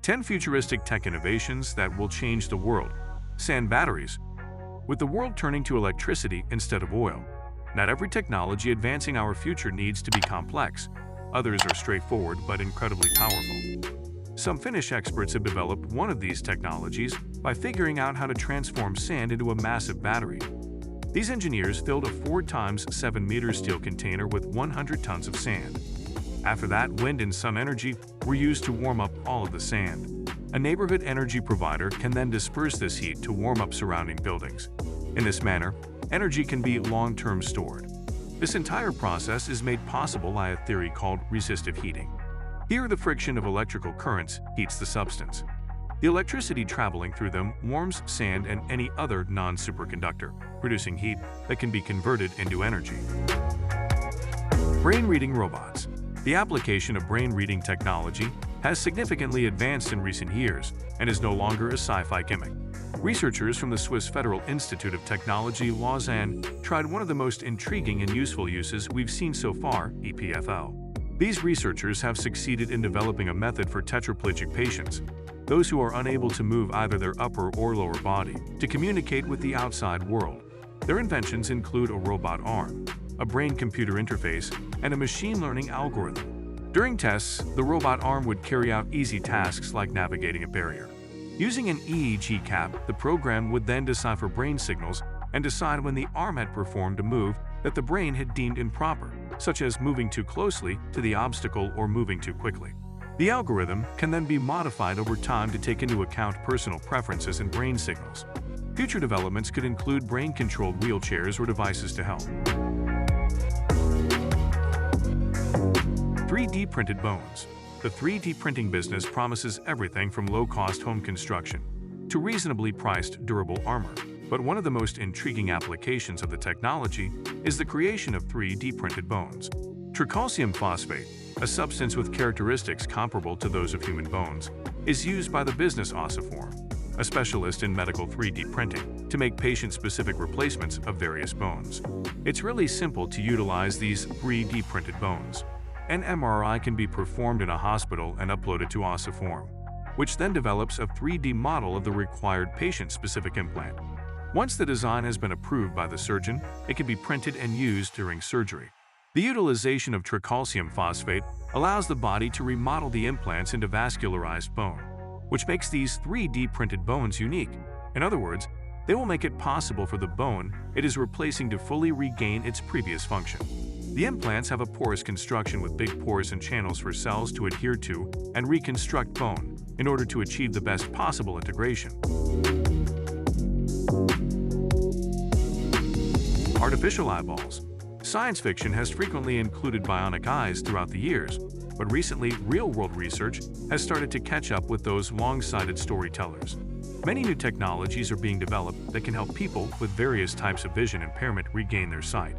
10 futuristic tech innovations that will change the world. Sand batteries. With the world turning to electricity instead of oil, not every technology advancing our future needs to be complex. Others are straightforward but incredibly powerful. Some Finnish experts have developed one of these technologies by figuring out how to transform sand into a massive battery. These engineers filled a 4x7-meter steel container with 100 tons of sand. After that, wind and sun energy were used to warm up all of the sand. A neighborhood energy provider can then disperse this heat to warm up surrounding buildings. In this manner, energy can be long-term stored. This entire process is made possible by a theory called resistive heating. Here, the friction of electrical currents heats the substance. The electricity traveling through them warms sand and any other non-superconductor, producing heat that can be converted into energy. Brain-reading robots. The application of brain-reading technology has significantly advanced in recent years and is no longer a sci-fi gimmick. Researchers from the Swiss Federal Institute of Technology, Lausanne, tried one of the most intriguing and useful uses we've seen so far, EPFL. These researchers have succeeded in developing a method for tetraplegic patients, those who are unable to move either their upper or lower body, to communicate with the outside world. Their inventions include a robot arm, a brain-computer interface, and a machine learning algorithm. During tests, the robot arm would carry out easy tasks like navigating a barrier. Using an EEG cap, the program would then decipher brain signals and decide when the arm had performed a move that the brain had deemed improper, such as moving too closely to the obstacle or moving too quickly. The algorithm can then be modified over time to take into account personal preferences and brain signals. Future developments could include brain-controlled wheelchairs or devices to help. 3D printed bones. The 3D printing business promises everything from low-cost home construction to reasonably priced durable armor. But one of the most intriguing applications of the technology is the creation of 3D printed bones. Tricalcium phosphate, a substance with characteristics comparable to those of human bones, is used by the business Ossiform, a specialist in medical 3D printing, to make patient-specific replacements of various bones. It's really simple to utilize these 3D printed bones. An MRI can be performed in a hospital and uploaded to Ossiform, which then develops a 3D model of the required patient-specific implant. Once the design has been approved by the surgeon, it can be printed and used during surgery. The utilization of tricalcium phosphate allows the body to remodel the implants into vascularized bone, which makes these 3D printed bones unique. In other words, they will make it possible for the bone it is replacing to fully regain its previous function. The implants have a porous construction with big pores and channels for cells to adhere to and reconstruct bone in order to achieve the best possible integration. Artificial eyeballs. Science fiction has frequently included bionic eyes throughout the years, but recently, real-world research has started to catch up with those long-sighted storytellers. Many new technologies are being developed that can help people with various types of vision impairment regain their sight.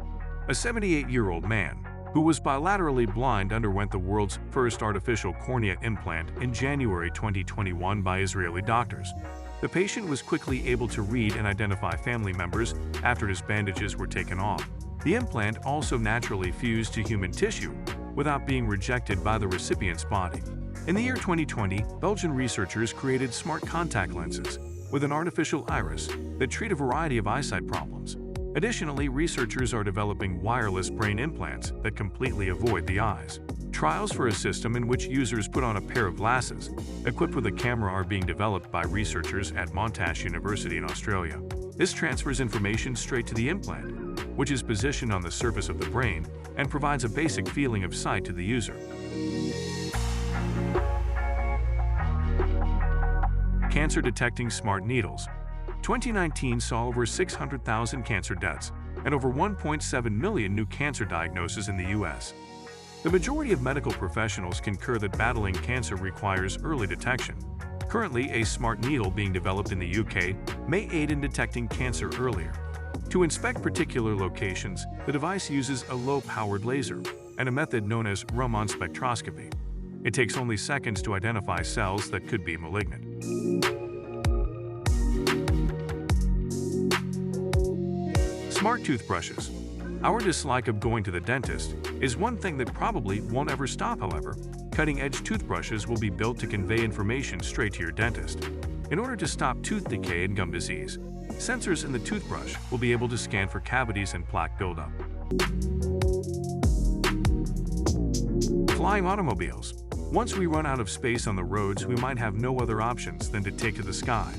A 78-year-old man who was bilaterally blind underwent the world's first artificial cornea implant in January 2021 by Israeli doctors. The patient was quickly able to read and identify family members after his bandages were taken off. The implant also naturally fused to human tissue without being rejected by the recipient's body. In the year 2020, Belgian researchers created smart contact lenses with an artificial iris that treat a variety of eyesight problems. Additionally, researchers are developing wireless brain implants that completely avoid the eyes. Trials for a system in which users put on a pair of glasses equipped with a camera are being developed by researchers at Monash University in Australia. This transfers information straight to the implant, which is positioned on the surface of the brain and provides a basic feeling of sight to the user. Cancer-detecting smart needles. 2019 saw over 600,000 cancer deaths and over 1.7 million new cancer diagnoses in the U.S. The majority of medical professionals concur that battling cancer requires early detection. Currently, a smart needle being developed in the UK may aid in detecting cancer earlier. To inspect particular locations, the device uses a low-powered laser and a method known as Raman spectroscopy. It takes only seconds to identify cells that could be malignant. Smart toothbrushes. Our dislike of going to the dentist is one thing that probably won't ever stop, however. Cutting-edge toothbrushes will be built to convey information straight to your dentist. In order to stop tooth decay and gum disease, sensors in the toothbrush will be able to scan for cavities and plaque buildup. Flying automobiles. Once we run out of space on the roads, we might have no other options than to take to the sky.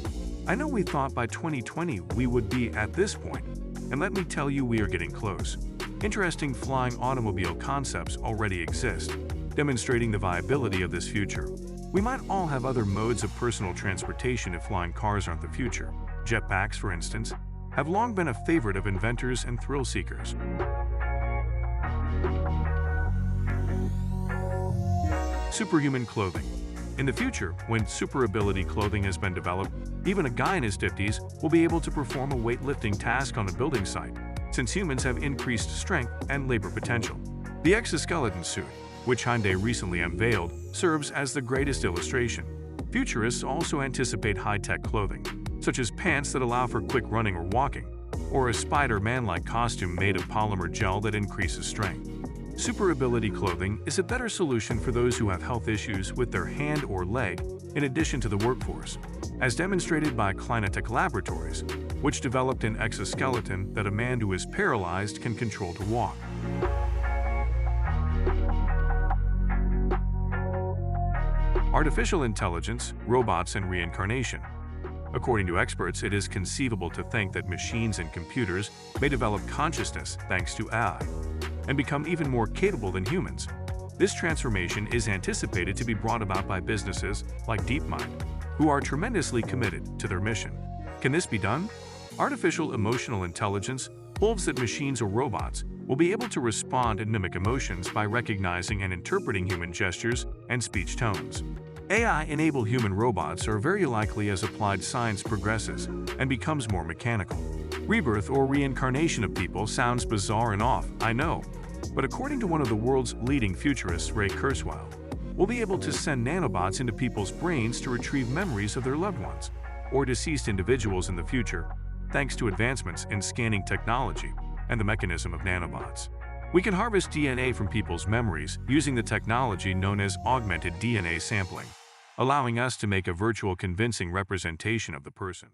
I know we thought by 2020 we would be at this point, and let me tell you, we are getting close. Interesting flying automobile concepts already exist, demonstrating the viability of this future. We might all have other modes of personal transportation if flying cars aren't the future. Jetpacks, for instance, have long been a favorite of inventors and thrill seekers. Superhuman clothing. In the future, when super-ability clothing has been developed, even a guy in his 50s will be able to perform a weightlifting task on a building site, since humans have increased strength and labor potential. The exoskeleton suit, which Hyundai recently unveiled, serves as the greatest illustration. Futurists also anticipate high-tech clothing, such as pants that allow for quick running or walking, or a Spider-Man-like costume made of polymer gel that increases strength. Super-ability clothing is a better solution for those who have health issues with their hand or leg, in addition to the workforce, as demonstrated by Clinatech Laboratories, which developed an exoskeleton that a man who is paralyzed can control to walk. Artificial intelligence, robots, and reincarnation. According to experts, it is conceivable to think that machines and computers may develop consciousness thanks to AI, and become even more capable than humans. This transformation is anticipated to be brought about by businesses like DeepMind, who are tremendously committed to their mission. Can this be done? Artificial emotional intelligence holds that machines or robots will be able to respond and mimic emotions by recognizing and interpreting human gestures and speech tones. AI-enabled human robots are very likely as applied science progresses and becomes more mechanical. Rebirth or reincarnation of people sounds bizarre and off, I know, but according to one of the world's leading futurists, Ray Kurzweil, we'll be able to send nanobots into people's brains to retrieve memories of their loved ones or deceased individuals in the future, thanks to advancements in scanning technology and the mechanism of nanobots. We can harvest DNA from people's memories using the technology known as augmented DNA sampling, allowing us to make a virtual convincing representation of the person.